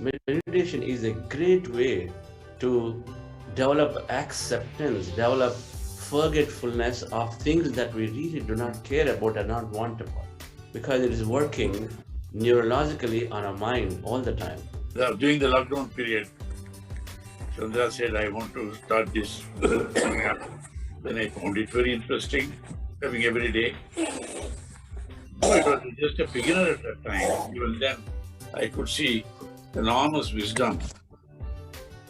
Meditation is a great way to develop acceptance, develop forgetfulness of things that we really do not care about and not want about, because it is working neurologically on our mind all the time. During the lockdown period, Chandra said, I want to start this. Then I found it very interesting, coming every day. No, it was just a beginner at that time. Even then, I could see enormous wisdom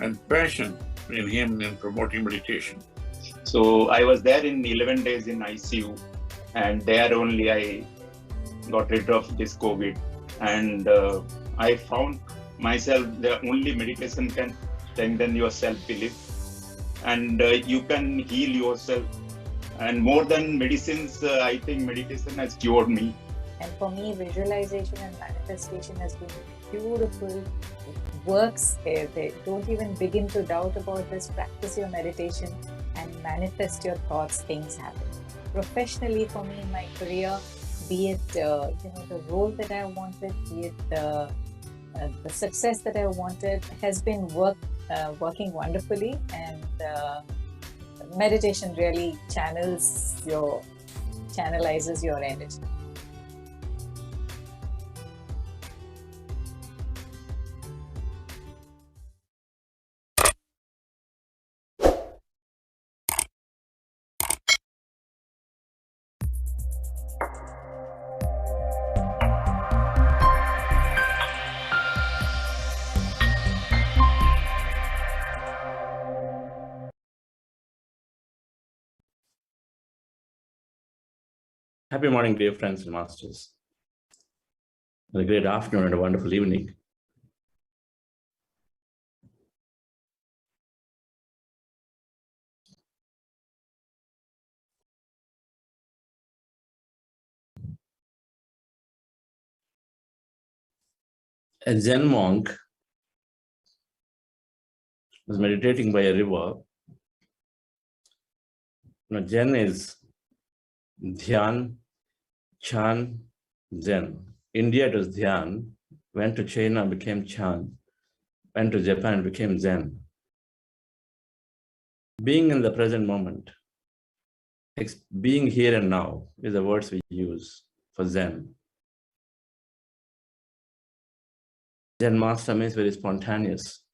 and passion in him in promoting meditation. So I was there in 11 days in ICU, and there only I got rid of this COVID. And I found myself, the only meditation can strengthen your self-belief, and you can heal yourself. And more than medicines, I think meditation has cured me. And for me, visualization and manifestation has been beautiful. It works. They don't even begin to doubt about this. Practice your meditation and manifest your thoughts, things happen. Professionally, for me in my career, be it the role that I wanted, be it the success that I wanted, has been working wonderfully. And meditation really channelizes your energy. Happy morning, dear friends and masters. A great afternoon and a wonderful evening. A Zen monk was meditating by a river. Zen is Dhyan, Chan, Zen. India it was Dhyan, went to China, became Chan, went to Japan, became Zen. Being in the present moment, being here and now is the words we use for Zen. Zen master means very spontaneous.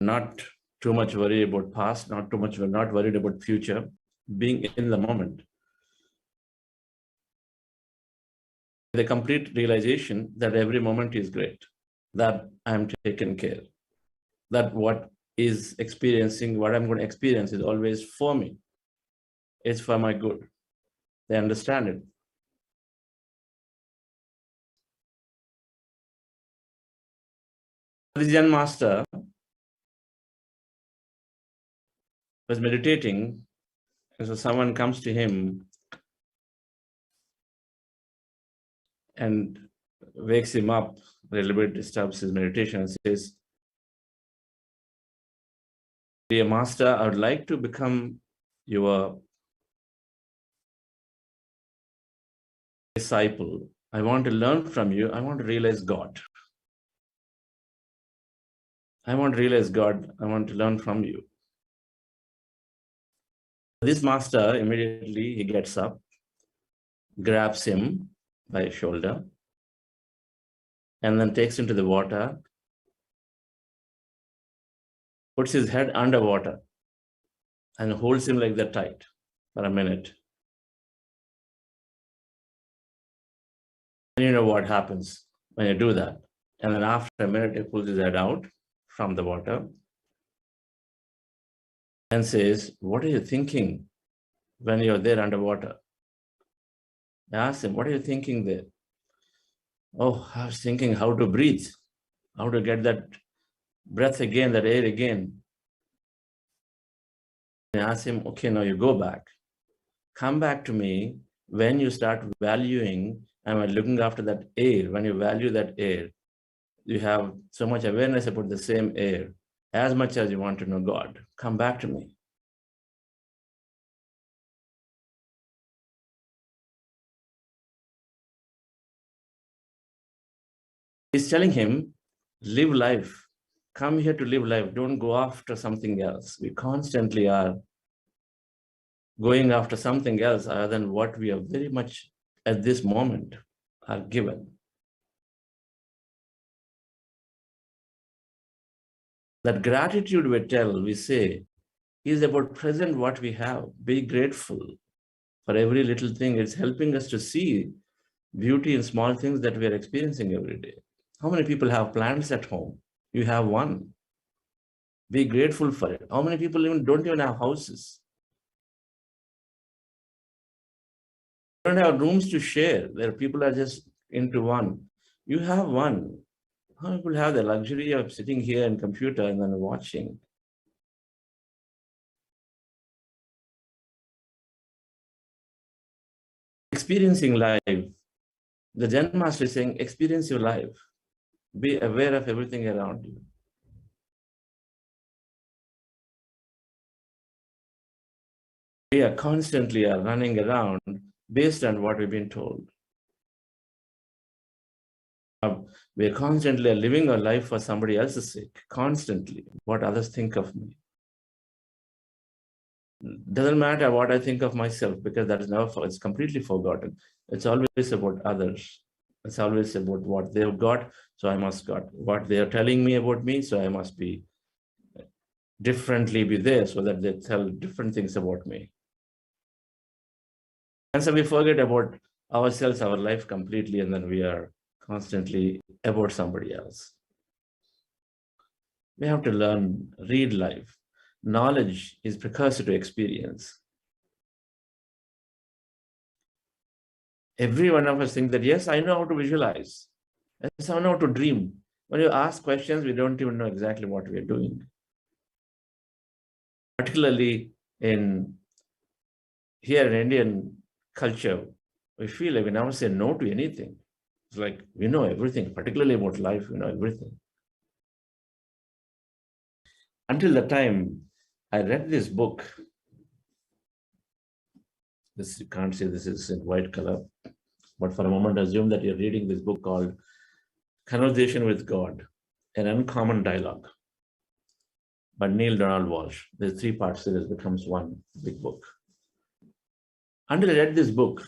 Not too much worried about past, not worried about future, being in the moment. The complete realization that every moment is great, that I'm taken care, that what is experiencing, what I'm going to experience is always for me. It's for my good. They understand it. The Zen master was meditating, and so someone comes to him and wakes him up a little bit, disturbs his meditation, and says, "Dear master, I would like to become your disciple. I want to learn from you. I want to realize God. I want to realize God. I want to learn from you." This master, immediately he gets up, grabs him by his shoulder, and then takes him to the water, puts his head underwater, and holds him like that tight for a minute. And you know what happens when you do that. And then after a minute, he pulls his head out from the water and says, "What are you thinking when you're there underwater?" I asked him, "What are you thinking there?" "Oh, I was thinking how to breathe, how to get that breath again, that air again." I asked him, "Okay, now you go back. Come back to me when you start valuing and looking after that air. When you value that air, you have so much awareness about the same air. As much as you want to know God, come back to me." He's telling him, live life. Come here to live life. Don't go after something else. We constantly are going after something else other than what we are very much at this moment are given. That gratitude we say, is about present what we have. Be grateful for every little thing. It's helping us to see beauty in small things that we are experiencing every day. How many people have plants at home? You have one. Be grateful for it. How many people don't even have houses? Don't have rooms to share, where people are just into one. You have one. How many people have the luxury of sitting here and computer and then watching? Experiencing life. The Zen Master is saying, experience your life. Be aware of everything around you. We are constantly running around based on what we've been told. We are constantly living our life for somebody else's sake, constantly, what others think of me. Doesn't matter what I think of myself, because that is now, it's completely forgotten. It's always about others. It's always about what they've got, so I must got. What they are telling me about me, so I must be differently be there, so that they tell different things about me. And so we forget about ourselves, our life completely, and then we are constantly about somebody else. We have to learn, read life. Knowledge is precursor to experience. Every one of us thinks that, yes, I know how to visualize. Yes, I know how to dream. When you ask questions, we don't even know exactly what we are doing. Particularly here in Indian culture, we feel like we never say no to anything. It's like we know everything, particularly about life, we know everything. Until the time I read this book. This, you can't see this is in white color, but for a moment assume that you're reading this book called Conversation with God, an Uncommon Dialogue by Neil Donald Walsh. There's 3-part series, becomes one big book. Until I read this book,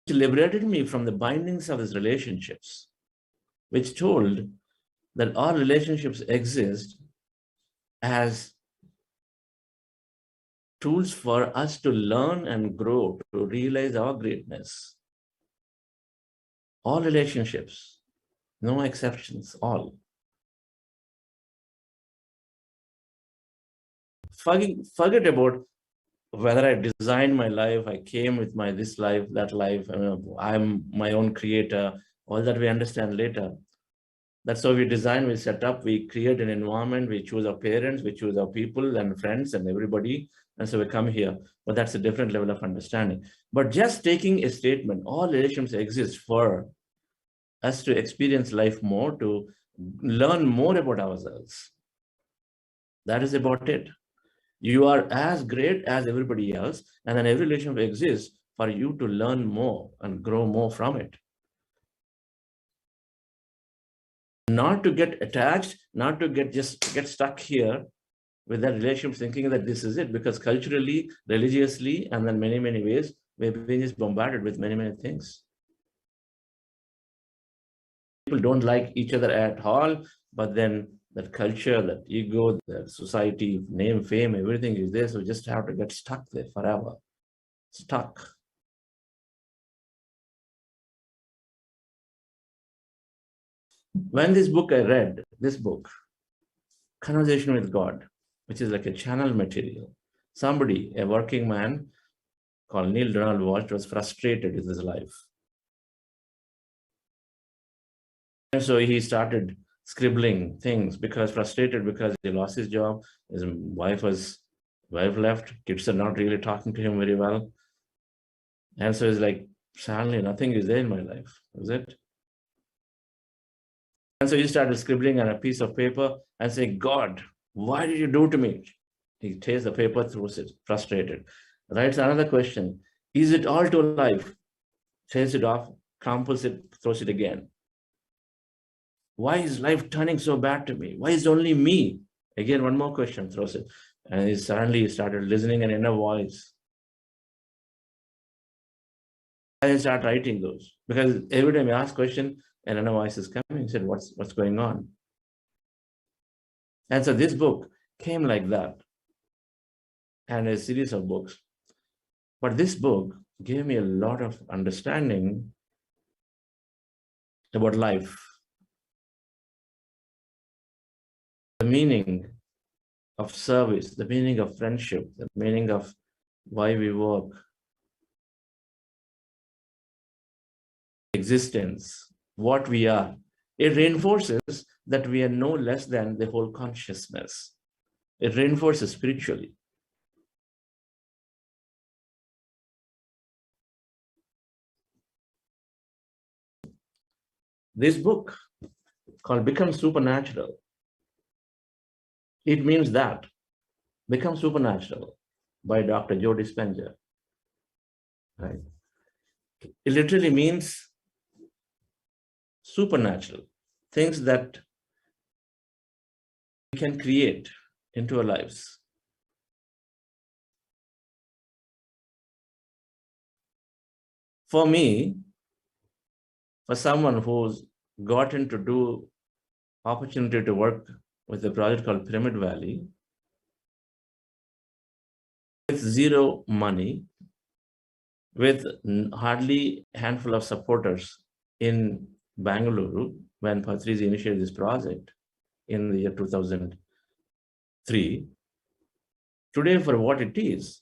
it liberated me from the bindings of these relationships, which told that all relationships exist as tools for us to learn and grow, to realize our greatness. All relationships, no exceptions, all. Forget about whether I designed my life, I came with my this life, that life, I'm my own creator, all that we understand later. That's how we design, we set up, we create an environment, we choose our parents, we choose our people and friends and everybody. And so we come here, but that's a different level of understanding. But just taking a statement, all relationships exist for us to experience life more, to learn more about ourselves. That is about it. You are as great as everybody else, and then every relationship exists for you to learn more and grow more from it. Not to get attached, not to get stuck here with that relationship thinking that this is it, because culturally, religiously, and then many ways, we've been just bombarded with many things. People don't like each other at all, but then that culture, that ego, that society, name, fame, everything is there, so we just have to get stuck there forever. Stuck. When this book I read, this book, Conversation with God, which is like a channel material, somebody, a working man called Neil Donald Walsh, was frustrated with his life. And so he started scribbling things, frustrated because he lost his job, his wife left, kids are not really talking to him very well. And so he's like, suddenly nothing is there in my life, is it? And so he started scribbling on a piece of paper and saying, God, why did you do to me? He takes the paper, throws it, frustrated. Writes another question, is it all to life? Takes it off, crumples it, throws it again. Why is life turning so bad to me? Why is it only me? Again, one more question throws it. And he suddenly started listening an inner voice. I start writing those because every time I ask question, an inner voice is coming. He said, what's going on? And so this book came like that, and a series of books. But this book gave me a lot of understanding about life, the meaning of service, the meaning of friendship, the meaning of why we work, existence, what we are. It reinforces that we are no less than the whole consciousness. It reinforces spiritually. This book called Become Supernatural, it means that Become Supernatural by Dr. Joe Dispenza. Right? It literally means supernatural, things that we can create into our lives. For me, for someone who's gotten to do opportunity to work with a project called Pyramid Valley, with zero money, with hardly a handful of supporters in Bangalore, when Patriji initiated this project in the year 2003, today for what it is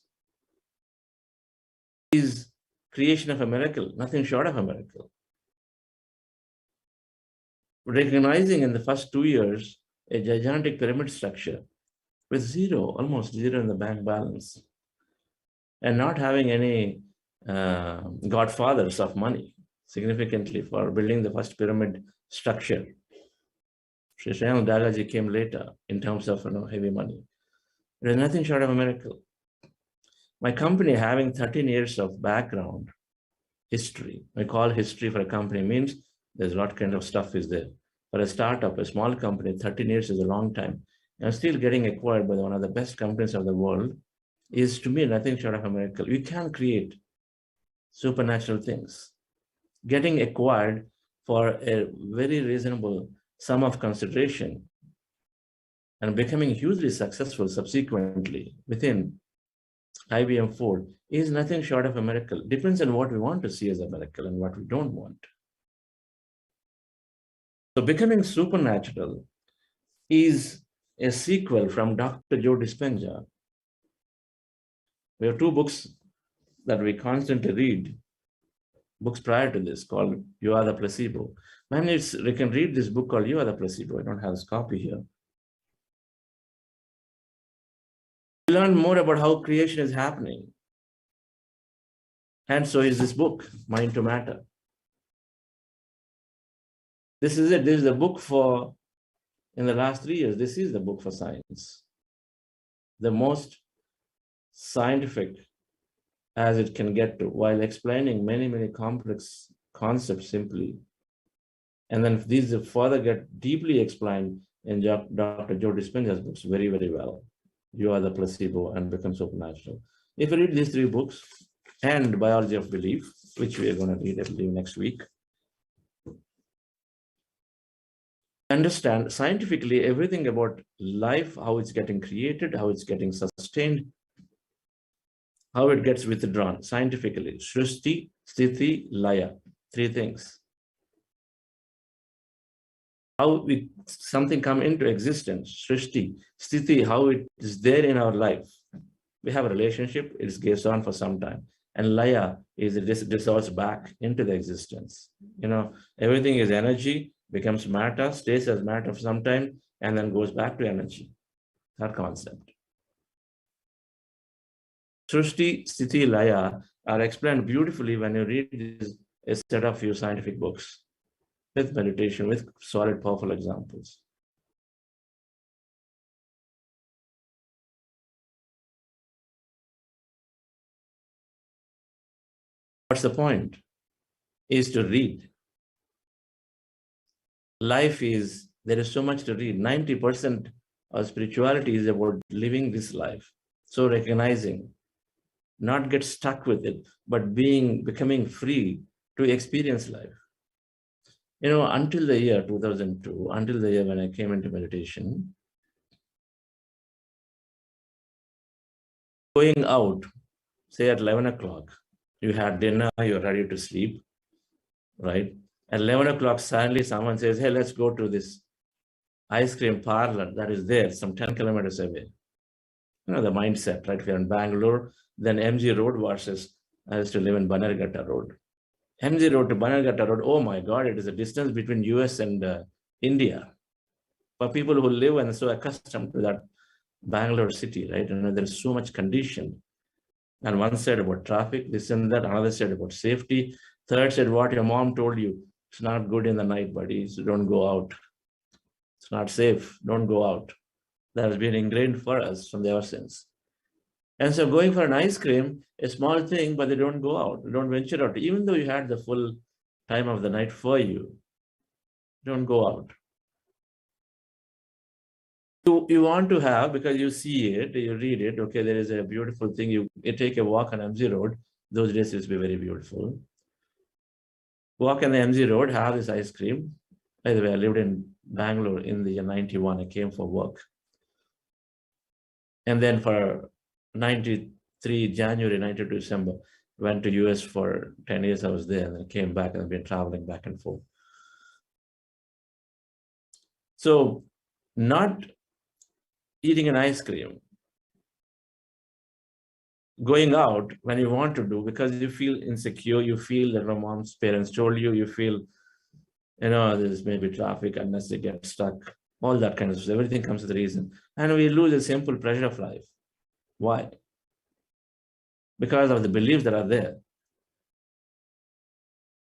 creation of a miracle, nothing short of a miracle. Recognizing in the first 2 years a gigantic pyramid structure with zero, almost zero in the bank balance, and not having any godfathers of money significantly for building the first pyramid structure. Sri Dagaji came later in terms of heavy money. There is nothing short of a miracle. My company having 13 years of background history, I call history for a company means there's what kind of stuff is there. For a startup, a small company, 13 years is a long time. And still getting acquired by one of the best companies of the world is to me nothing short of a miracle. We can create supernatural things. Getting acquired for a very reasonable sum of consideration and becoming hugely successful subsequently within IBM Ford is nothing short of a miracle. Depends on what we want to see as a miracle and what we don't want. So becoming supernatural is a sequel from Dr. Joe Dispenza. We have 2 books that we constantly read, books prior to this, called You Are the Placebo. Man, we can read this book called You Are the Placebo. I don't have this copy here. We learn more about how creation is happening. And so is this book, Mind to Matter. This is it. This is the book for, in the last 3 years, this is the book for science. The most scientific as it can get to, while explaining many, many complex concepts simply. And then these further get deeply explained in Dr. Joe Dispenza's books very, very well. You Are the Placebo and Become Supernatural. If you read these 3 books and Biology of Belief, which we are going to read, I believe, next week, understand scientifically everything about life, how it's getting created, how it's getting sustained, how it gets withdrawn scientifically. Srishti, Sthiti, Laya. 3 things. How something come into existence. Srishti, Sthiti, how it is there in our life. We have a relationship, it goes on for some time. And Laya is it dissolves back into the existence. Everything is energy, becomes matter, stays as matter for some time, and then goes back to energy. That concept. Srishti, Sthiti, Laya are explained beautifully when you read a set of few scientific books with meditation, with solid, powerful examples. What's the point? Is to read. life is, there is so much to read. 90% of spirituality is about living this life. So recognizing, not get stuck with it, but becoming free to experience life. Until the year 2002, until the year when I came into meditation, going out, say at 11 o'clock, you had dinner, you're ready to sleep, right? At 11 o'clock, suddenly someone says, hey, let's go to this ice cream parlor that is there, some 10 kilometers away. The mindset, right? If you're in Bangalore, then MG Road versus I used to live in Bannerghatta Road. MG Road to Bannerghatta Road, oh my God, it is a distance between US and India. For people who live and so accustomed to that Bangalore city, right? There's so much condition. And one side about traffic, this and that, another side about safety, third side what your mom told you, it's not good in the night, buddy, so don't go out. It's not safe, don't go out. That has been ingrained for us from ever since. And so going for an ice cream, a small thing, but they don't go out, they don't venture out. Even though you had the full time of the night for you, don't go out. You want to have, because you see it, you read it, okay, there is a beautiful thing, you take a walk on MG Road, those days used to be very beautiful. Walk on the MG Road, have this ice cream. By the way, I lived in Bangalore in the year 91, I came for work. And then for 93 January, 92 December, went to US for 10 years, I was there, and then came back and I've been traveling back and forth. So not eating an ice cream, going out when you want to do, because you feel insecure, you feel that my mom's parents told you, you feel, there's maybe traffic unless they get stuck, all that kind of stuff. Everything comes with a reason. And we lose a simple pleasure of life. Why? Because of the beliefs that are there.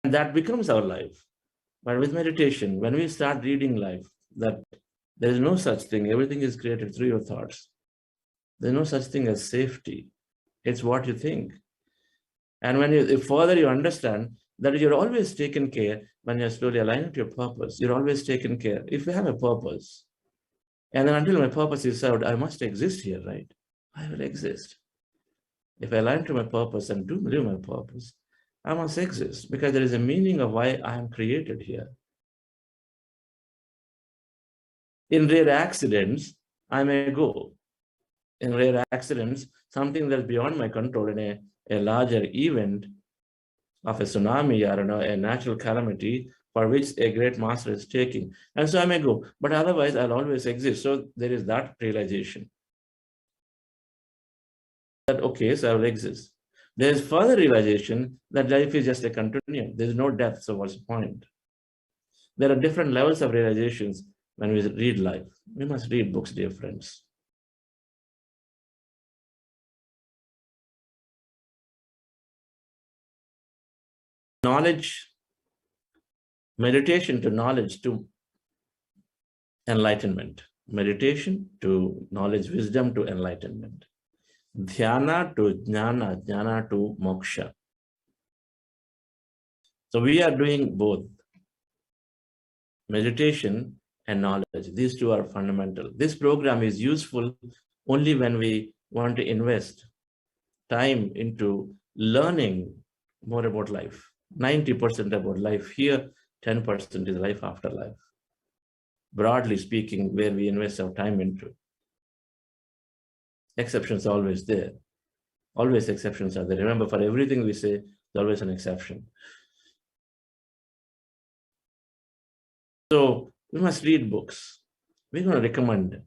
And that becomes our life. But with meditation, when we start reading life, that there is no such thing, everything is created through your thoughts. There's no such thing as safety. It's what you think. And when if further you understand that you're always taken care, when you're slowly aligned to your purpose, you're always taken care. If you have a purpose, and then until my purpose is served, I must exist here, right? I will exist. If I align to my purpose and do live my purpose, I must exist, because there is a meaning of why I am created here. In rare accidents, I may go. In rare accidents, something that's beyond my control, in a larger event of a tsunami or a natural calamity for which a great master is taking. And so I may go, but otherwise I'll always exist. So there is that realization that, okay, so I will exist. There's further realization that life is just a continuum. There's no death, so what's the point? There are different levels of realizations when we read life. We must read books, dear friends. Knowledge, meditation to knowledge to enlightenment. Meditation to knowledge, wisdom to enlightenment. Dhyana to jnana, jnana to moksha. So we are doing both meditation and knowledge. These two are fundamental. This program is useful only when we want to invest time into learning more about life. 90% about life here, 10% is life after life. Broadly speaking, where we invest our time into. Exceptions are always there. Always exceptions are there. Remember, for everything we say, there's always an exception. So we must read books. We're going to recommend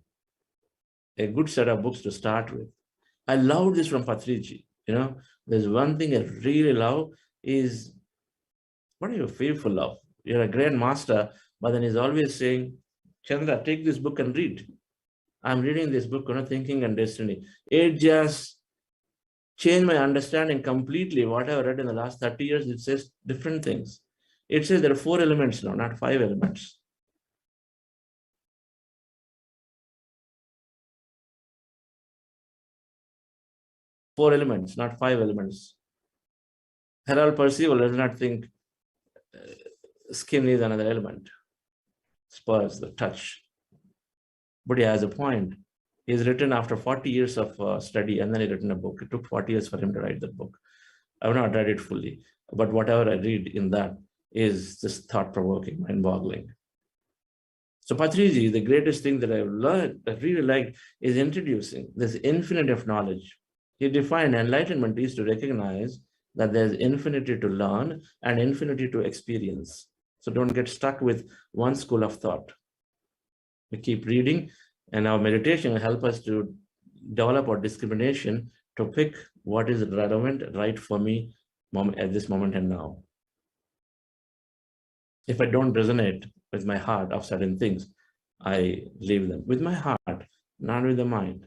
a good set of books to start with. I love this from Patriji. There's one thing I really love is, what are you fearful of? You're a grand master, but then he's always saying, Chandra, take this book and read. I'm reading this book, Thinking and Destiny. It just changed my understanding completely. What I've read in the last 30 years, it says different things. It says there are 4 elements now, not 5 elements. Four elements, not 5 elements. Harold Percival does not think skin is another element. spurs, the touch. But he has a point. He's written after 40 years of study, and then he written a book. It took 40 years for him to write that book. I've not read it fully, but whatever I read in that is just thought-provoking, mind-boggling. So Patriji, the greatest thing that I've learned, I really liked, is introducing this infinity of knowledge. He defined enlightenment is to recognize that there's infinity to learn and infinity to experience. So don't get stuck with one school of thought. We keep reading, and our meditation will help us to develop our discrimination to pick what is relevant, right for me at this moment and now. If I don't resonate with my heart of certain things, I leave them. With my heart, not with the mind.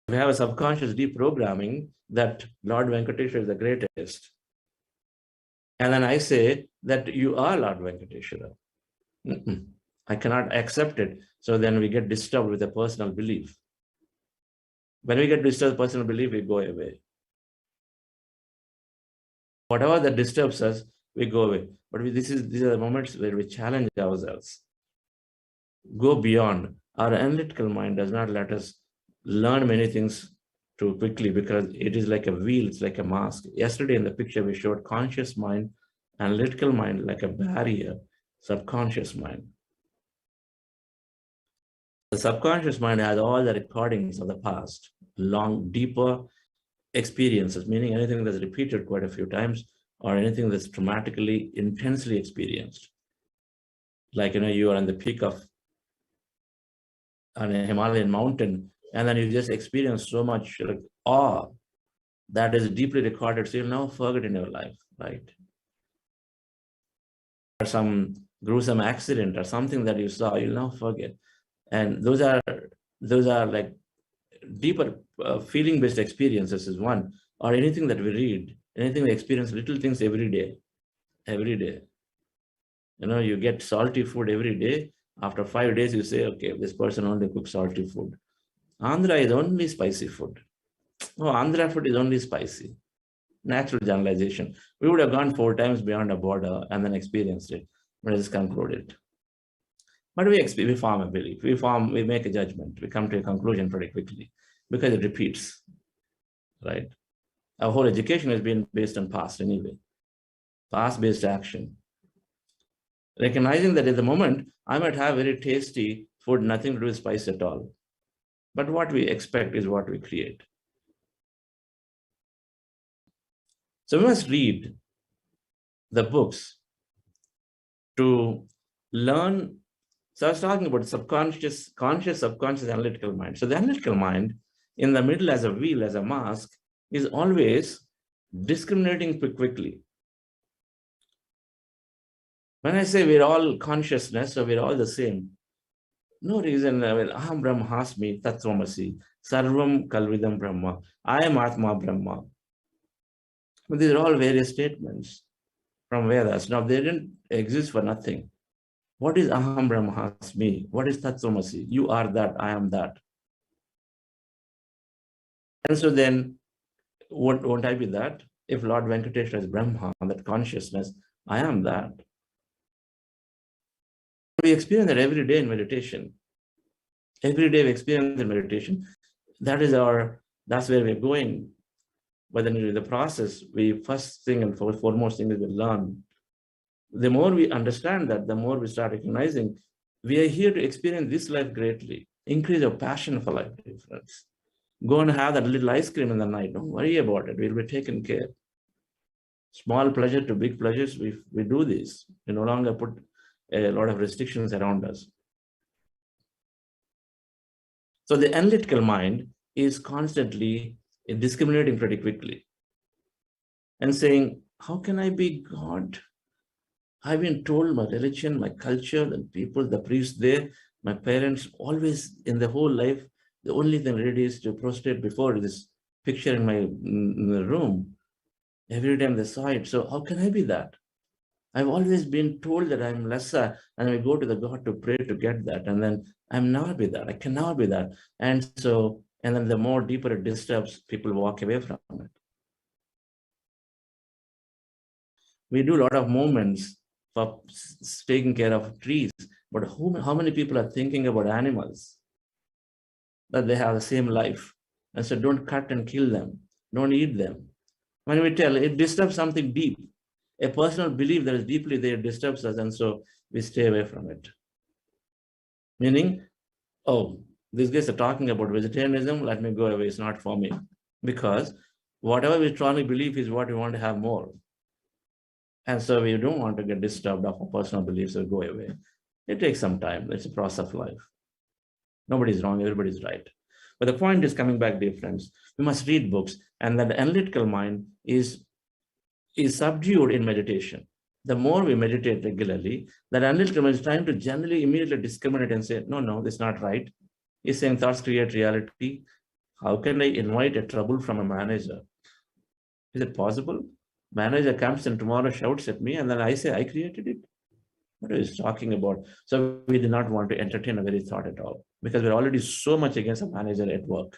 We have a subconscious deprogramming that Lord Venkateshwara is the greatest. And then I say that you are Lord Venkateshwara. I cannot accept it. So then we get disturbed with a personal belief. When we get disturbed with personal belief, we go away. Whatever that disturbs us, we go away. But these are the moments where we challenge ourselves. Go beyond. Our analytical mind does not let us learn many things too quickly because it is like a wheel, it's like a mask. Yesterday in the picture, we showed conscious mind, analytical mind like a barrier, subconscious mind. The subconscious mind has all the recordings of the past, long, deeper experiences, meaning anything that's repeated quite a few times or anything that's traumatically, intensely experienced. Like, you are on the peak of on a Himalayan mountain, and then you just experience so much like awe that is deeply recorded, so you'll never forget in your life, right? Or some gruesome accident or something that you saw, you'll never forget. And those are like deeper feeling-based experiences is one, or anything that we read, anything we experience, little things every day. You get salty food every day. After 5 days, you say, okay, this person only cooks salty food. Andhra is only spicy food. Oh, Andhra food is only spicy. Natural generalization. We would have gone 4 times beyond a border and then experienced it, but it's concluded. But we form a belief, we make a judgment, we come to a conclusion pretty quickly because it repeats, right? Our whole education has been based on past anyway, past-based action. Recognizing that at the moment, I might have very tasty food, nothing to do with spice at all. But what we expect is what we create. So we must read the books to learn. So I was talking about subconscious, conscious, subconscious, analytical mind. So the analytical mind in the middle as a wheel, as a mask, is always discriminating quickly. When I say we're all consciousness, so we're all the same, no reason, Aham Brahmasmi Tatvamasi, Sarvam Kalvidam Brahma, I am Atma Brahma. But these are all various statements from Vedas. Now, they didn't exist for nothing. What is Aham Brahmasmi? What is Tatvamasi? You are that, I am that. And so then, won't I be that? If Lord Venkateshwara is Brahma, that consciousness, I am that. We experience that every day in meditation. Every day we experience in meditation. That's where we're going. But then in the process, we first thing and foremost thing is we learn. The more we understand that, the more we start recognizing we are here to experience this life greatly. Increase your passion for life, friends. Go and have that little ice cream in the night. Don't worry about it. We'll be taken care. Small pleasure to big pleasures, we do this. We no longer put a lot of restrictions around us. So the analytical mind is constantly discriminating pretty quickly and saying, how can I be God? I've been told my religion, my culture, the people, the priests there, my parents, always in the whole life, the only thing ready is to prostrate before this picture in the room. Every time they saw it. So how can I be that? I've always been told that I'm lesser, and I go to the God to pray to get that. And then I'm never be that. I can never be that. And then the more deeper it disturbs, people walk away from it. We do a lot of movements for taking care of trees. But how many people are thinking about animals? That they have the same life. And so don't cut and kill them. Don't eat them. When we tell, it disturbs something deep. A personal belief that is deeply there disturbs us, and so we stay away from it. Meaning, oh, these guys are talking about vegetarianism, let me go away, it's not for me. Because whatever we strongly believe is what we want to have more. And so we don't want to get disturbed of our personal beliefs or go away. It takes some time. It's a process of life. Nobody's wrong, everybody's right. But the point is, coming back, dear friends, we must read books, and that the analytical mind is subdued in meditation. The more we meditate regularly, that analytical mind is trying to generally immediately discriminate and say, no, this is not right. He's saying thoughts create reality. How can I invite a trouble from a manager? Is it possible? Manager comes and tomorrow shouts at me, and then I say, I created it. What are you talking about? So we do not want to entertain a very thought at all, because we're already so much against a manager at work,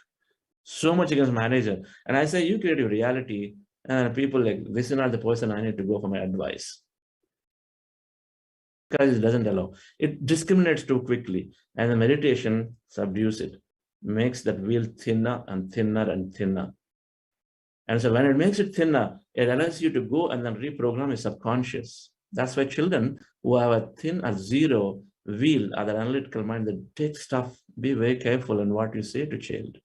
so much against manager. And I say, you create your reality, and people like, this is not the person I need to go for my advice. Because it doesn't allow. It discriminates too quickly, and the meditation subdues it, makes that wheel thinner and thinner and thinner. And so when it makes it thinner, it allows you to go and then reprogram your subconscious. That's why children who have a thin or zero wheel or the analytical mind that take stuff, be very careful in what you say to child,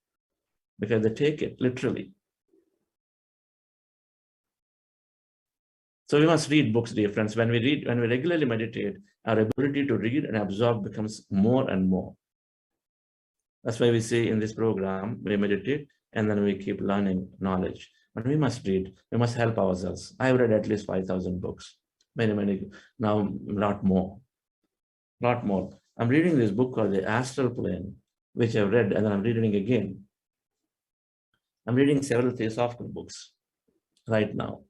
because they take it literally. So we must read books, dear friends. When we regularly meditate, our ability to read and absorb becomes more and more. That's why we say in this program, we meditate and then we keep learning knowledge. But we must read, we must help ourselves. I've read at least 5,000 books, many, now a lot more. I'm reading this book called The Astral Plane, which I've read, and then I'm reading again. I'm reading several theosophical books right now.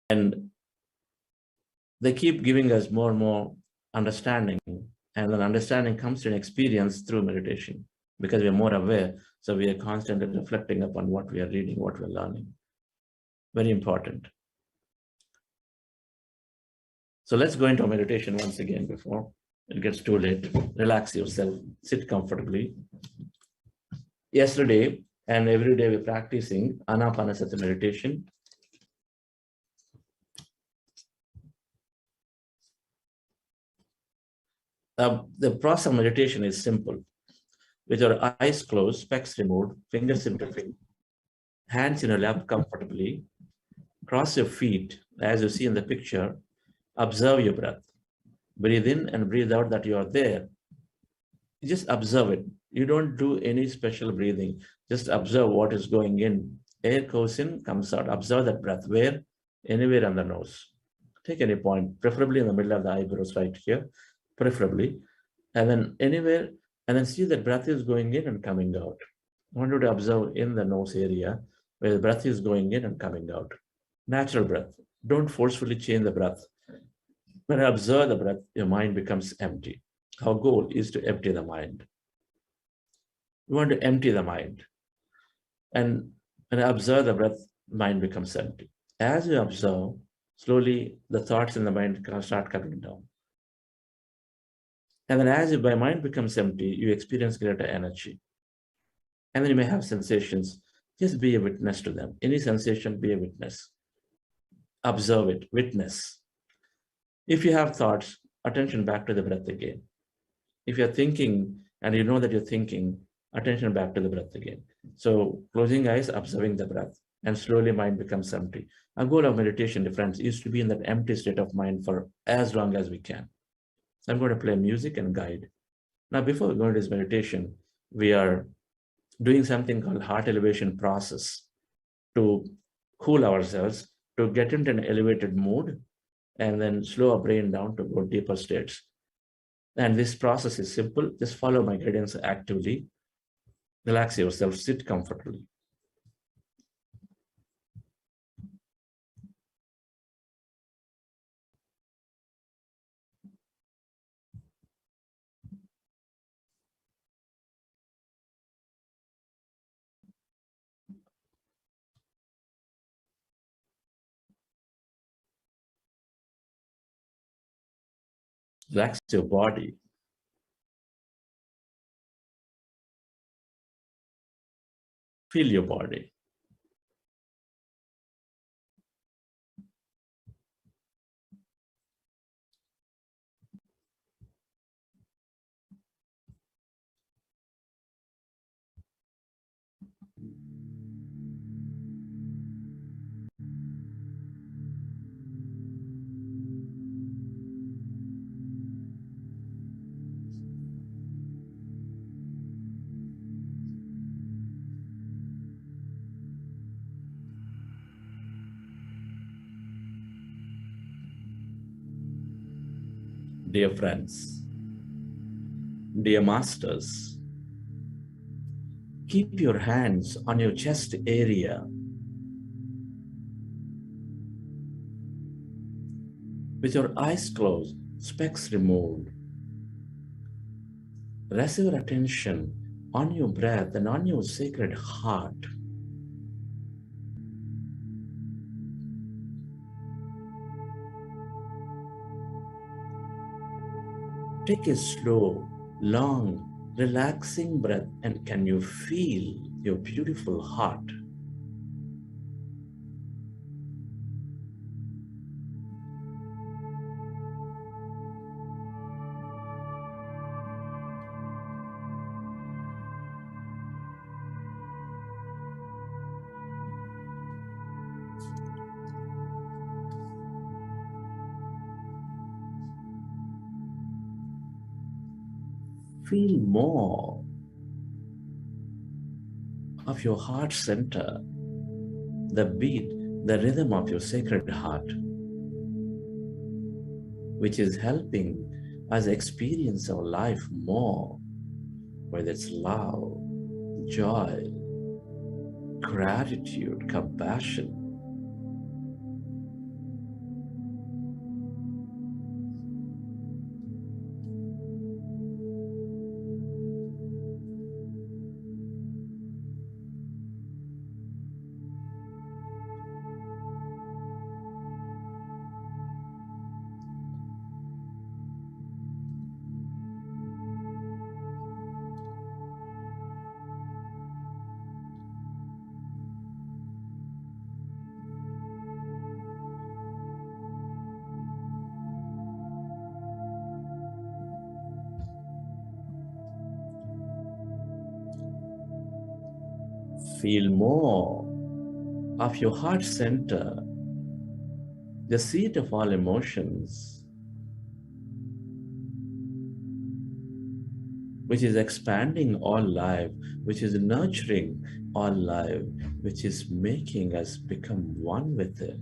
And they keep giving us more and more understanding, and then understanding comes to an experience through meditation, because we are more aware. So we are constantly reflecting upon what we are reading, what we're learning. Very important. So let's go into meditation once again before it gets too late. Relax yourself, sit comfortably. Yesterday and every day we're practicing Ana-Pana-Sati meditation. The process of meditation is simple. With your eyes closed, specs removed, fingers interfering, hands in your lap comfortably, cross your feet as you see in the picture, observe your breath. Breathe in and breathe out that you are there. You just observe it. You don't do any special breathing. Just observe what is going in. Air goes in, comes out. Observe that breath. Where? Anywhere on the nose. Take any point, preferably in the middle of the eyebrows right here, preferably. And then anywhere, and then see that breath is going in and coming out. I want you to observe in the nose area where the breath is going in and coming out. Natural breath. Don't forcefully change the breath. When I observe the breath, your mind becomes empty. Our goal is to empty the mind. We want to empty the mind. And when I observe the breath, mind becomes empty. As you observe, slowly the thoughts in the mind start coming down. And then as your mind becomes empty, you experience greater energy. And then you may have sensations. Just be a witness to them. Any sensation, be a witness. Observe it, witness. If you have thoughts, attention back to the breath again. If you're thinking and you know that you're thinking, attention back to the breath again. So closing eyes, observing the breath, and slowly mind becomes empty. Our goal of meditation, friends, is to be in that empty state of mind for as long as we can. So I'm going to play music and guide. Now, before we go into this meditation, we are doing something called heart elevation process to cool ourselves, to get into an elevated mood, and then slow our brain down to go deeper states. And this process is simple. Just follow my guidance actively. Relax yourself, sit comfortably. Relax your body. Feel your body. Dear friends, dear masters, keep your hands on your chest area with your eyes closed, specs removed. Rest your attention on your breath and on your sacred heart. Take a slow, long, relaxing breath, and can you feel your beautiful heart? Feel more of your heart center, the beat, the rhythm of your sacred heart, which is helping us experience our life more, whether it's love, joy, gratitude, compassion. Feel more of your heart center, the seat of all emotions, which is expanding all life, which is nurturing all life, which is making us become one with it.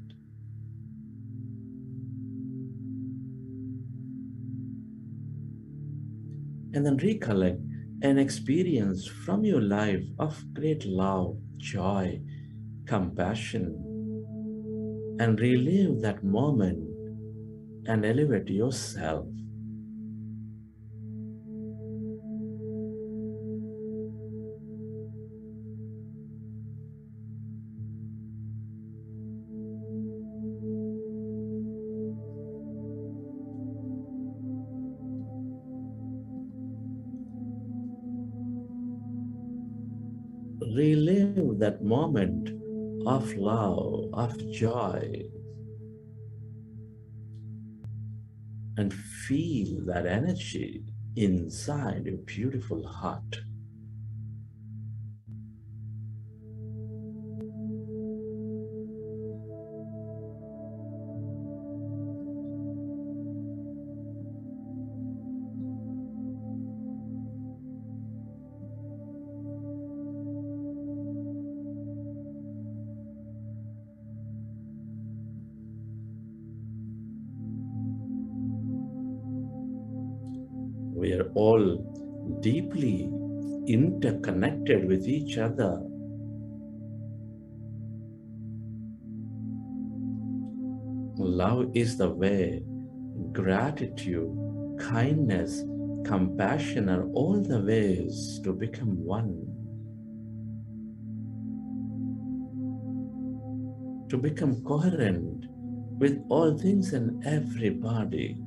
And then recollect an experience from your life of great love, joy, compassion, and relive that moment and elevate yourself. Relive that moment of love, of joy, and feel that energy inside your beautiful heart. We are all deeply interconnected with each other. Love is the way. Gratitude, kindness, compassion are all the ways to become one. To become coherent with all things and everybody.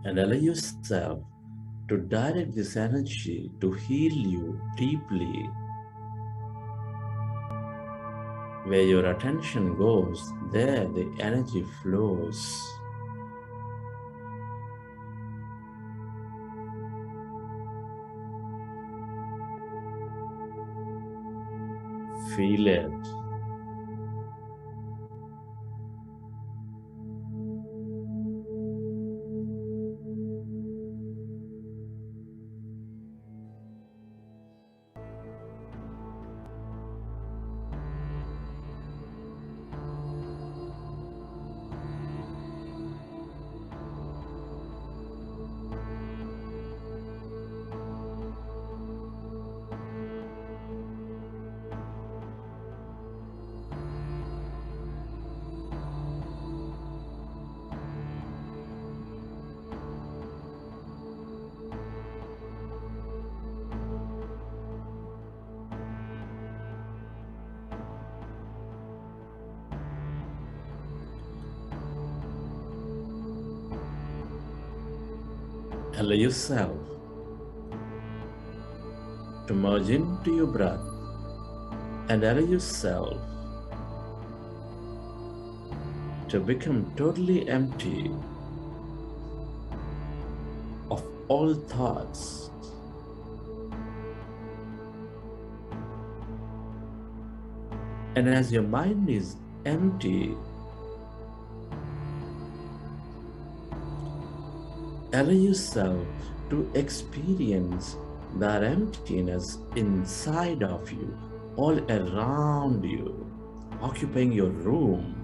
and allow yourself to direct this energy to heal you deeply. Where your attention goes, there the energy flows. Feel it. Allow yourself to merge into your breath and allow yourself to become totally empty of all thoughts. And as your mind is empty, allow yourself to experience that emptiness inside of you, all around you, occupying your room.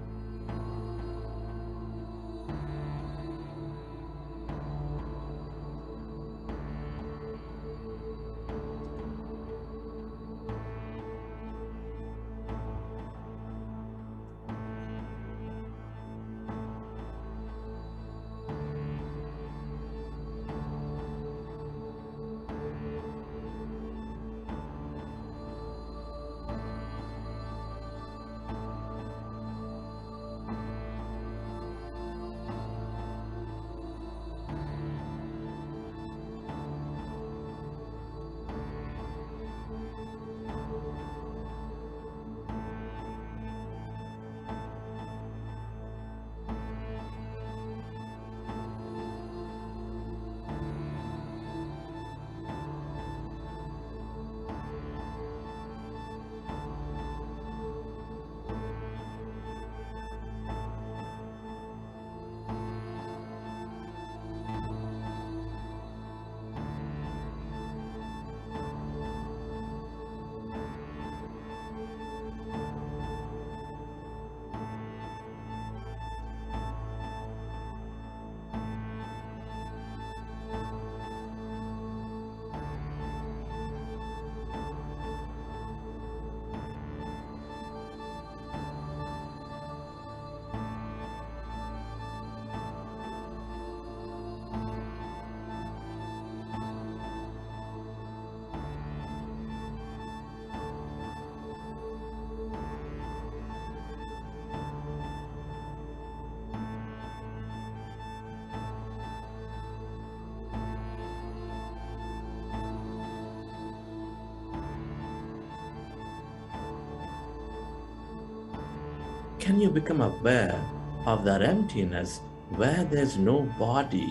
Can you become aware of that emptiness where there's no body,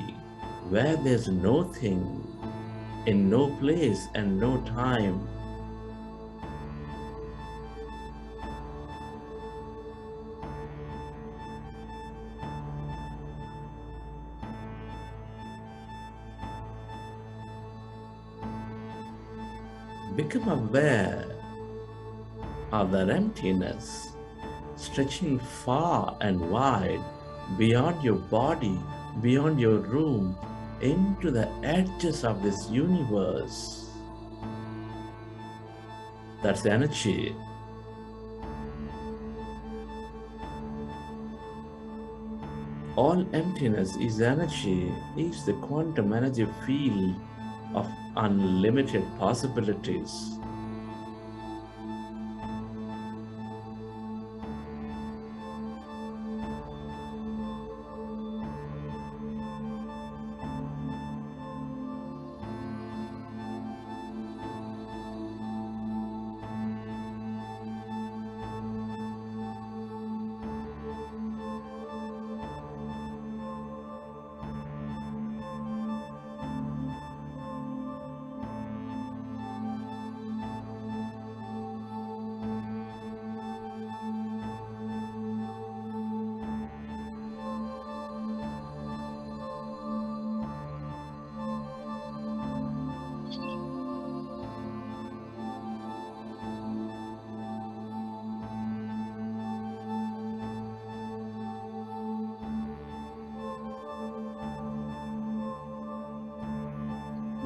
where there's no thing, in no place and no time? Become aware of that emptiness stretching far and wide beyond your body, beyond your room, into the edges of this universe. That's energy. All emptiness is energy, is the quantum energy field of unlimited possibilities.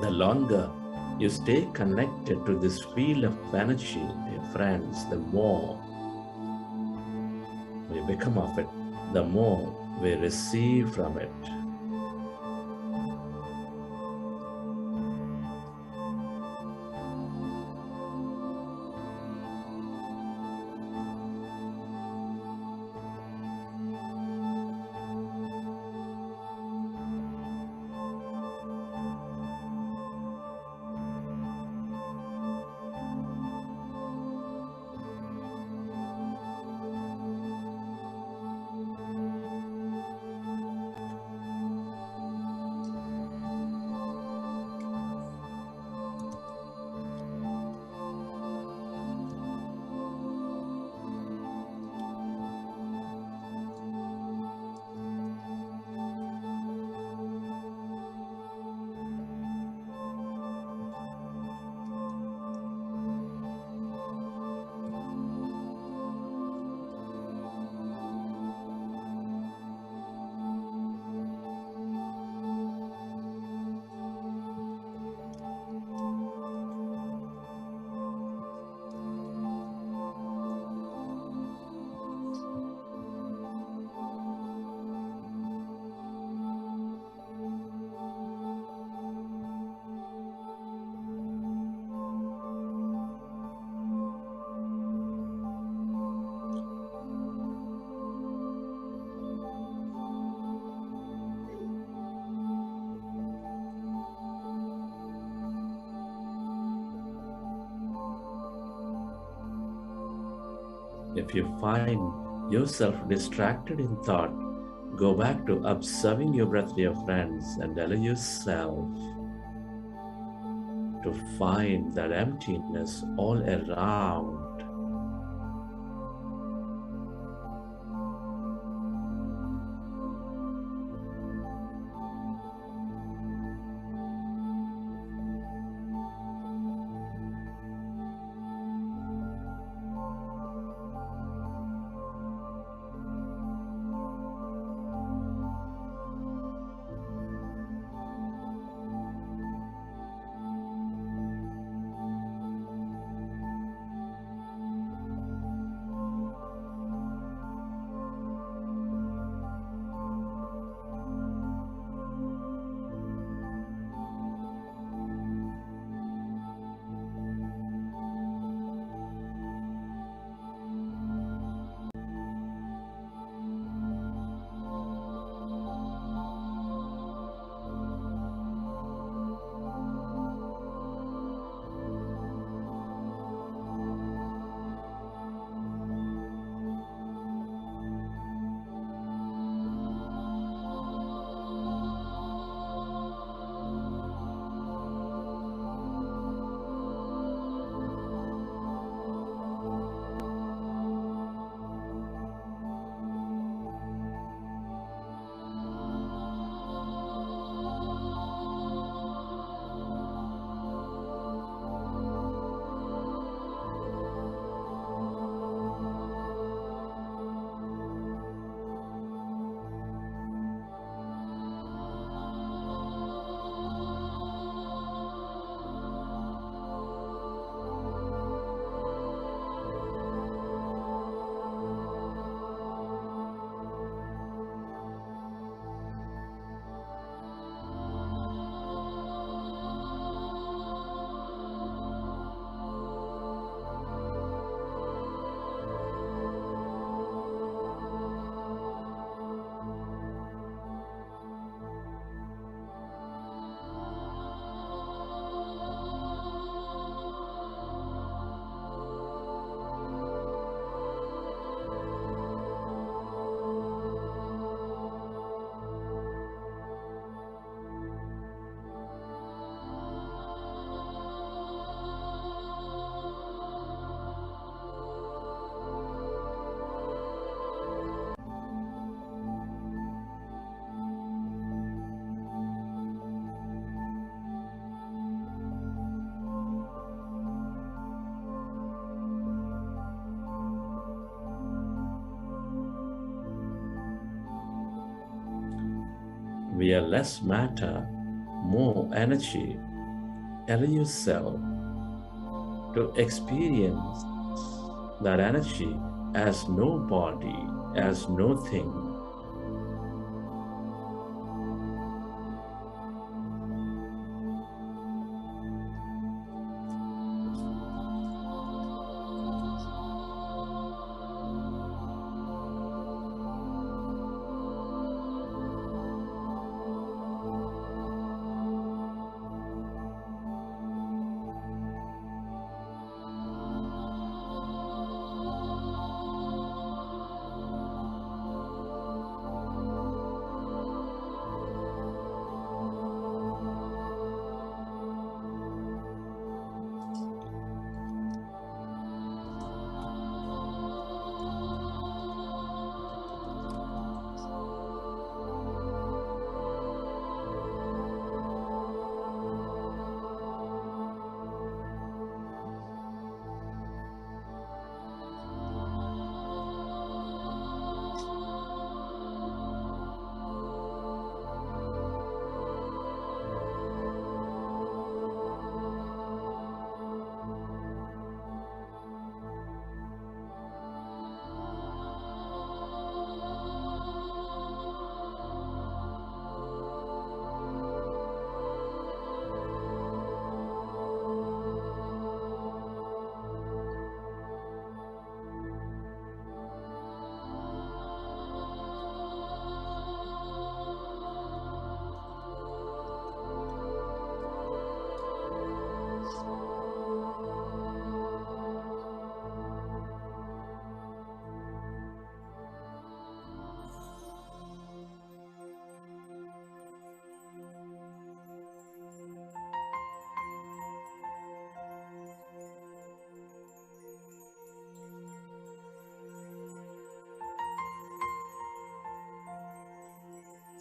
the longer you stay connected to this field of energy, dear friends, the more we become of it, the more we receive from it. If you find yourself distracted in thought, go back to observing your breath, dear friends, and allow yourself to find that emptiness all around. We are less matter, more energy, allow yourself to experience that energy as no body, as no thing.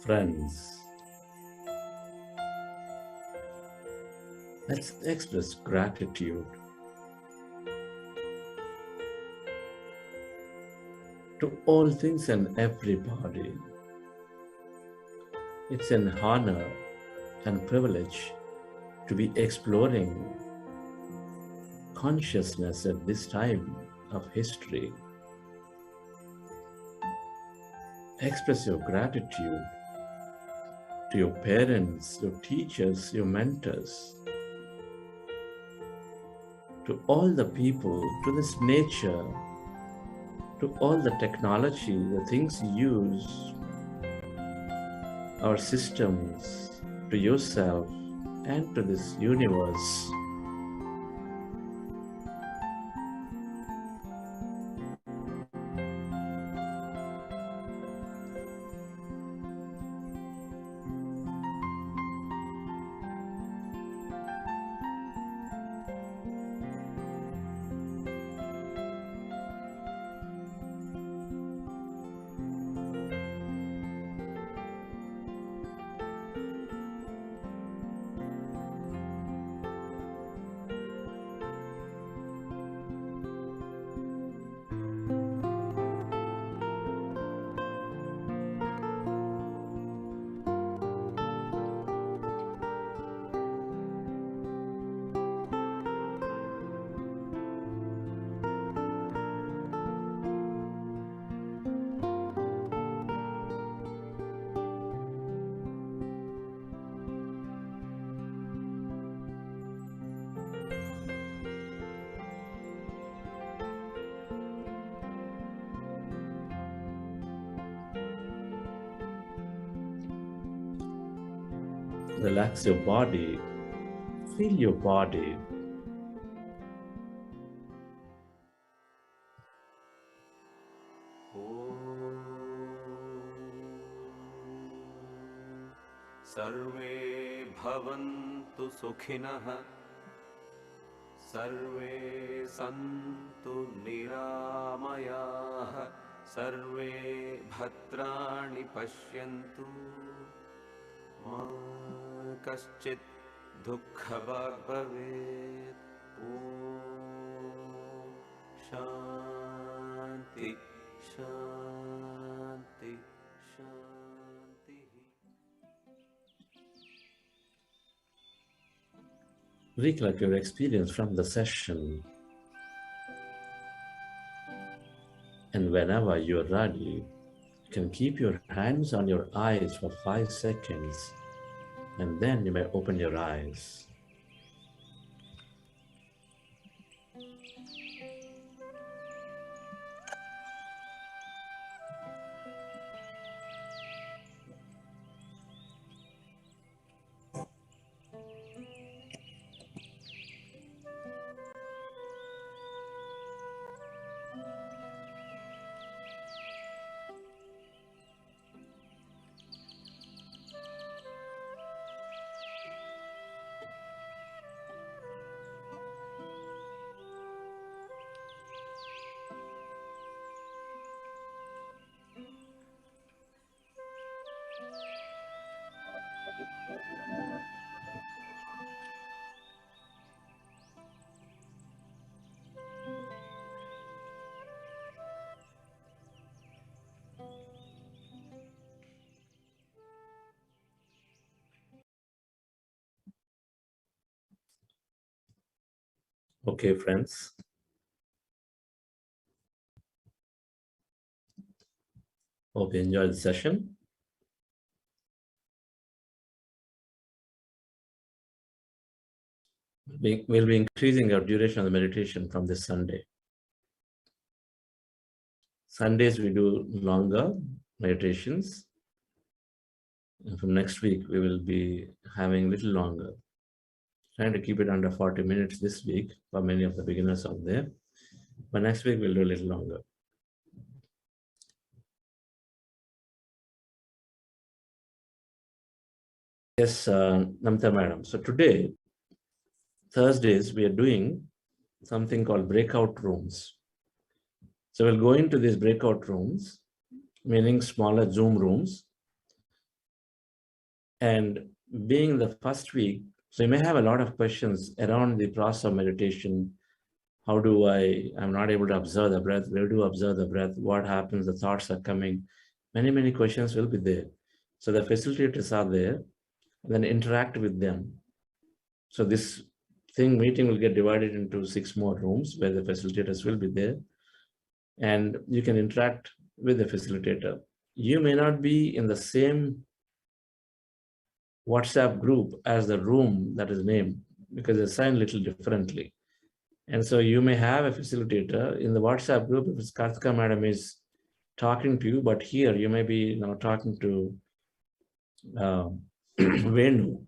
Friends, let's express gratitude to all things and everybody. It's an honor and privilege to be exploring consciousness at this time of history. Express your gratitude to your parents, your teachers, your mentors, to all the people, to this nature, to all the technology, the things you use, our systems, to yourself and to this universe. Relax your body, feel your body. Sarve bhavantu sukhinah, sarve santu niramayah, sarve bhadrani pashyantu, ma kaschit dukkha bhavet. Om Shanti Shanti Shanti. recollect your experience from the session. And whenever you're ready, you can keep your hands on your eyes for 5 seconds, and then you may open your eyes. Okay, friends. Hope you enjoyed the session. We'll be increasing our duration of the meditation from this Sunday. Sundays we do longer meditations. And from next week, we will be having a little longer. Trying to keep it under 40 minutes this week for many of the beginners out there. But next week we'll do a little longer. Yes, Namita Madam. So today, Thursdays, we are doing something called breakout rooms. So we'll go into these breakout rooms, meaning smaller Zoom rooms. And being the first week, so you may have a lot of questions around the process of meditation. How do I'm not able to observe the breath. Where do I observe the breath? What happens? The thoughts are coming. Many, many questions will be there. So the facilitators are there, and then interact with them. So this meeting will get divided into 6 more rooms where the facilitators will be there. And you can interact with the facilitator. You may not be in the same WhatsApp group as the room that is named, because it's assigned a little differently. And so you may have a facilitator in the WhatsApp group. If it's Karthika Madam is talking to you, but here you may be now talking to Venu.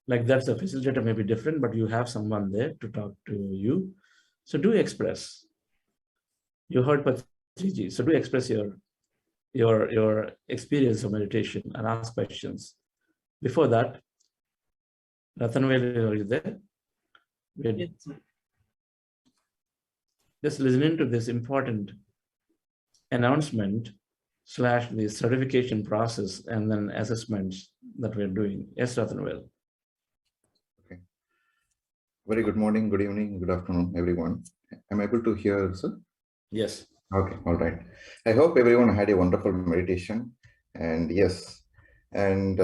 Like that's a facilitator may be different, but you have someone there to talk to you. So do express. You heard Patriji, so do express your experience of meditation and ask questions. Before that, Rathanvel, are you there? Just listening to this important announcement / the certification process and then assessments that we're doing. Yes, Rathanvel. Okay. Very good morning, good evening, good afternoon, everyone. Am I able to hear, sir? Yes. Okay, all right. I hope everyone had a wonderful meditation. And yes, and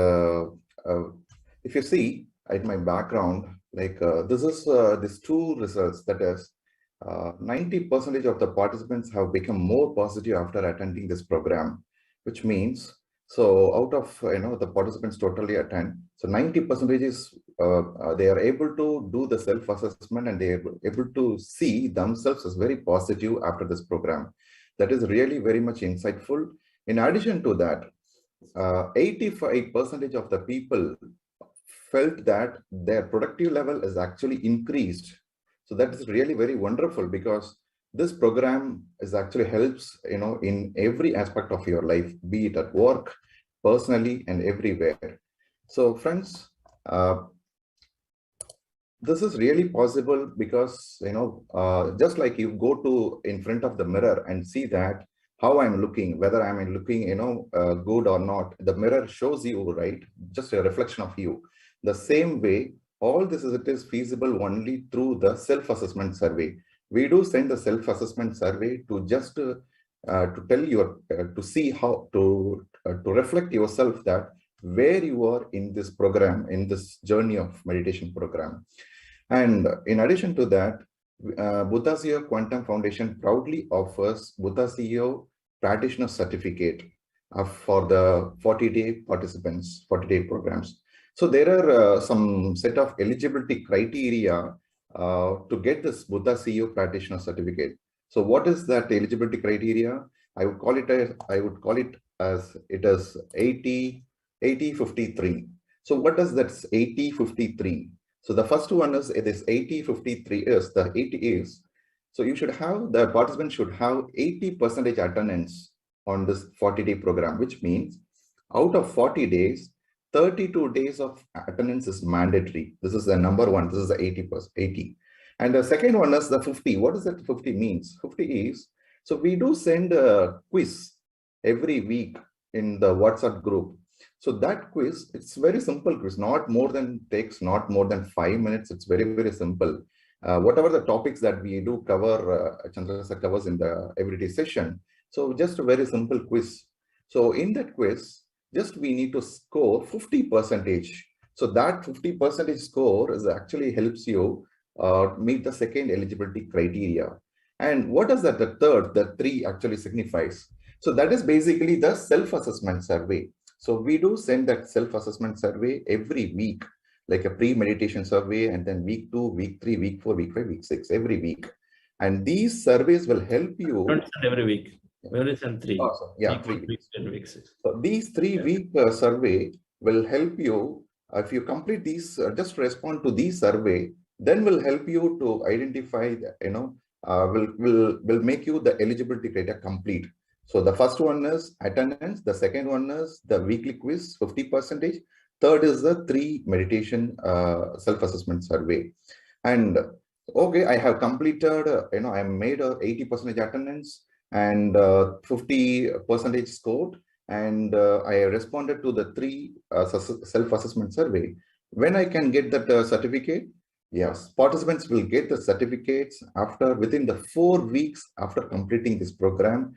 if you see at my background, like this is these 2 results, that is 90% of the participants have become more positive after attending this program, which means, so out of the participants totally attend, so 90% is they are able to do the self-assessment and they are able to see themselves as very positive after this program. That is really very much insightful. In addition to that, 85% of the people felt that their productive level is actually increased. So that is really very wonderful, because this program is actually helps in every aspect of your life, be it at work, personally, and everywhere. So friends, this is really possible because just like you go to in front of the mirror and see that how I'm looking, whether I'm looking good or not, the mirror shows you, right, just a reflection of you. The same way, all this it is feasible only through the self-assessment survey. We do send the self-assessment survey to just to tell you to see how to reflect yourself that where you are in this program, in this journey of meditation program. And in addition to that, Buddha CEO Quantum Foundation proudly offers Buddha CEO Practitioner Certificate for the 40-day participants, 40-day programs. So there are some set of eligibility criteria to get this Buddha CEO Practitioner Certificate. So what is that eligibility criteria? I would call it as 80-53. So what is that 80-53? So the first one is, it is 80-53 is, the 80 is, so you should have, the participant should have 80% attendance on this 40-day program, which means out of 40 days, 32 days of attendance is mandatory. This is the number one, this is the 80%. And the second one is the 50. What does that 50 means? 50 is, so we do send a quiz every week in the WhatsApp group. So that quiz, it's very simple quiz, takes not more than 5 minutes. It's very, very simple. Whatever the topics that we do cover, Chandra sir covers in the everyday session. So just a very simple quiz. So in that quiz, just we need to score 50%. So that 50% score is actually helps you meet the second eligibility criteria. And what does that, the three actually signifies? So that is basically the self-assessment survey. So we do send that self-assessment survey every week, like a pre-meditation survey, and then week 2, week 3, week 4, week 5, week 6, every week. And these surveys will help you. Don't send every week. We only send 3. Awesome. Yeah, week 3 weeks. And week 6. So these 3-week survey will help you. If you complete these, just respond to these survey, then will help you to identify, will make you the eligibility criteria complete. So the first one is attendance. The second one is the weekly quiz, 50%. Third is the 3 meditation self-assessment survey. And okay, I have completed, I made a 80% attendance and 50% scored. And I responded to the 3 self-assessment survey. When I can get that certificate? Yes, participants will get the certificates within the 4 weeks after completing this program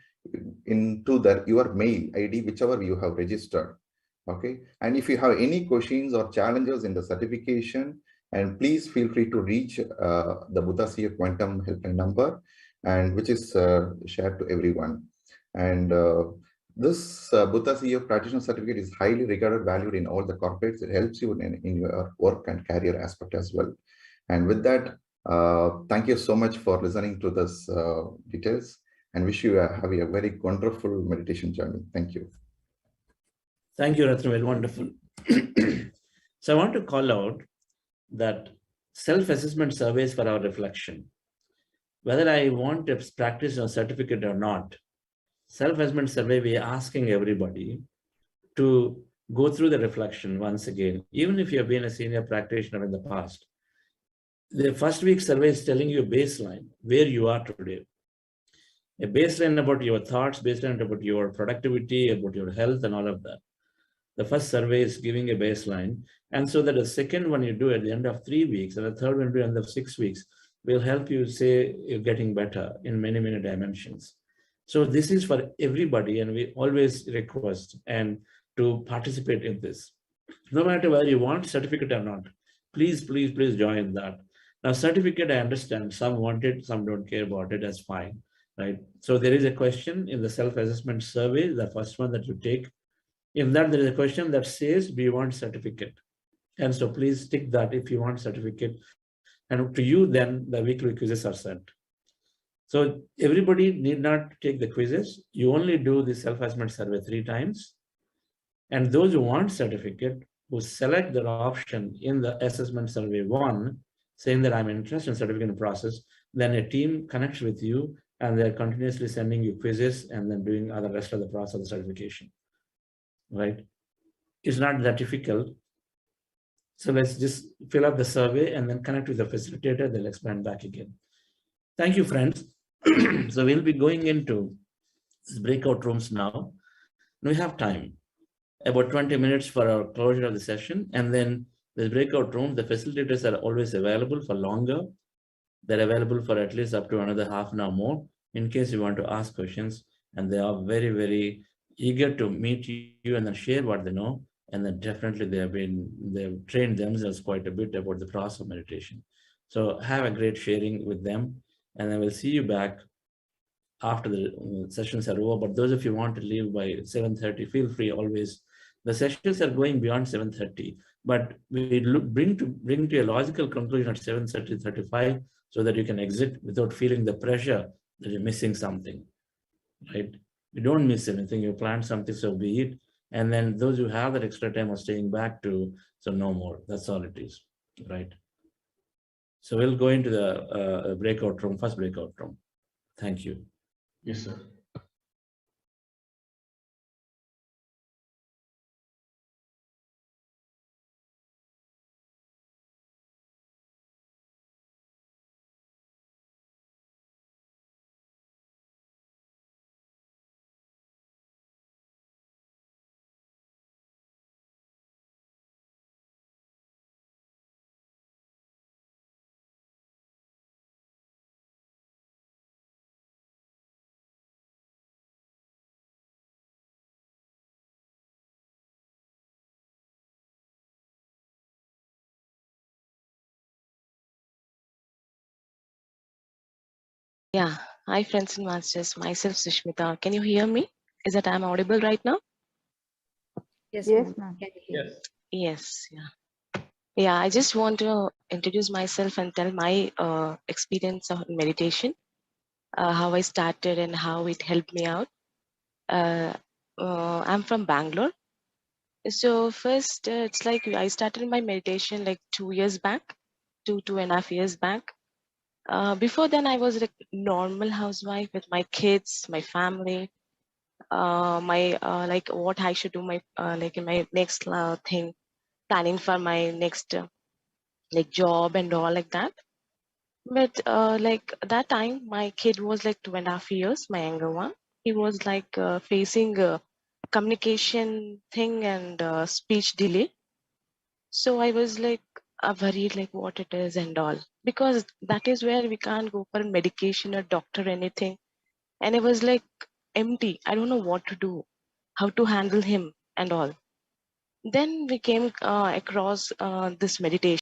into your mail ID, whichever you have registered. Okay, and if you have any questions or challenges in the certification, and please feel free to reach the Buddha CEO Quantum helpline number, and which is shared to everyone. And this Buddha CEO Practitioner Certificate is highly regarded, valued in all the corporates. It helps you in your work and career aspect as well. And with that, thank you so much for listening to this details, and wish you have a very wonderful meditation journey. Thank you. Thank you, Ratnavel. Wonderful. So I want to call out that self-assessment surveys for our reflection. Whether I want to practice a certificate or not, self-assessment survey, we are asking everybody to go through the reflection once again, even if you have been a senior practitioner in the past. The first week survey is telling you a baseline, where you are today. A baseline about your thoughts, baseline about your productivity, about your health and all of that. The first survey is giving a baseline. And so that the second one you do at the end of 3 weeks and the third one you do at the end of 6 weeks will help you say you're getting better in many, many dimensions. So this is for everybody, and we always request and to participate in this. No matter whether you want certificate or not, please, please, please join that. Now, certificate, I understand some want it, some don't care about it, that's fine, right? So there is a question in the self-assessment survey, the first one that you take. In that, there is a question that says, do you want certificate? And so please tick that if you want certificate. And to you, then the weekly quizzes are sent. So everybody need not take the quizzes. You only do the self-assessment survey 3 times. And those who want certificate, who select their option in the assessment survey 1, saying that I'm interested in certificate process, then a team connects with you and they're continuously sending you quizzes and then doing the rest of the process of the certification, right? It's not that difficult. So let's just fill up the survey and then connect with the facilitator. They'll explain back again. Thank you, friends. So we'll be going into breakout rooms now. We have time, about 20 minutes for our closure of the session. And then the breakout room, the facilitators are always available for longer. They're available for at least up to another half an hour more in case you want to ask questions. And they are very, very eager to meet you and then share what they know. And then definitely they've trained themselves quite a bit about the process of meditation. So have a great sharing with them, and then we'll see you back after the sessions are over. But those of you who want to leave by 7:30, feel free always. The sessions are going beyond 7:30, but we bring to a logical conclusion at 7:35 so that you can exit without feeling the pressure that you're missing something, right? You don't miss anything. You plan something, so be it. And then those who have that extra time are staying back to, so no more. That's all it is, right? So we'll go into the breakout room, first breakout room. Thank you. Yes, sir. Yeah. Hi, friends and masters. Myself, Sushmita. Can you hear me? Is that I'm audible right now? Yes, Yes, ma'am. ma'am. Yes. Yes. Yeah. Yeah. I just want to introduce myself and tell my experience of meditation, how I started and how it helped me out. I'm from Bangalore. So first, it's like I started my meditation like 2 years back, 2.5 years back. Before then, I was like normal housewife with my kids, my family. My like what I should do my like in my next thing, planning for my next like job and all like that. But like that time my kid was like 2.5 years, my younger one. He was like facing communication thing and speech delay. So I was like worried like what it is and all, because that is where we can't go for medication or doctor or anything. And I was like empty, I don't know what to do, how to handle him and all. Then we came across this meditation.